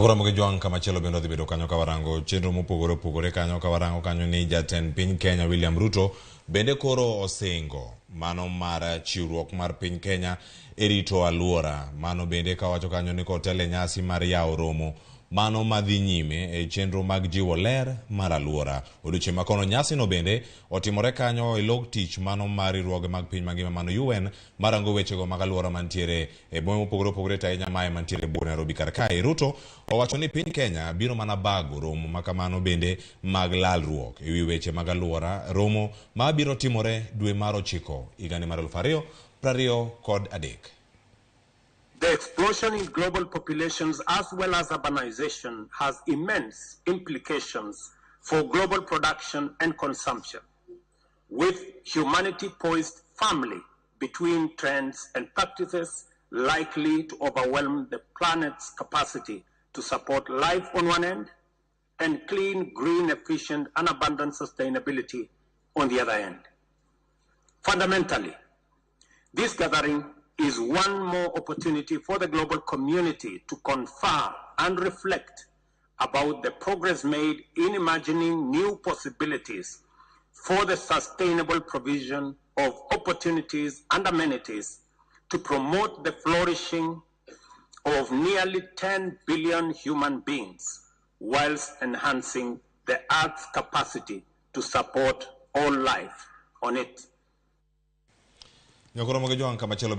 Ramogi Juang kama chelo bendo dhibedo kanyo kawarango chenro mopogore kanyo kawarango kanyo ni Jatend piny Kenya William Ruto bende koro osingo mano mar chiwruok mar piny Kenya e rito aluora. Mano bende kawacho kanyo ni kotele nyasi mar yawo romo mano madhi nyime e chenro mag jiwo ler mar aluora. Odiochieng' makono nyasi no bende otimore kanyo e log tich mano mar riwruoge mag piny mangima mano UN marango wechego mag aluora mantiere e bombe mopogore ahinya mae mantiere buo Nairobi kar kae. Ruto owacho ni piny Kenya biro mana bago romo makamano bende mag lalruok e wi weche mag aluora, romo ma biro timore dwe mar 9 higani mar 2023. The explosion in global populations as well as urbanization has immense implications for global production and consumption, with humanity poised firmly between trends and practices likely to overwhelm the planet's capacity to support life on one end and clean, green, efficient, and abundant sustainability on the other end. Fundamentally, this gathering is one more opportunity for the global community to confer and reflect about the progress made in imagining new possibilities for the sustainable provision of opportunities and amenities to promote the flourishing of nearly 10 billion human beings whilst enhancing the Earth's capacity to support all life on it.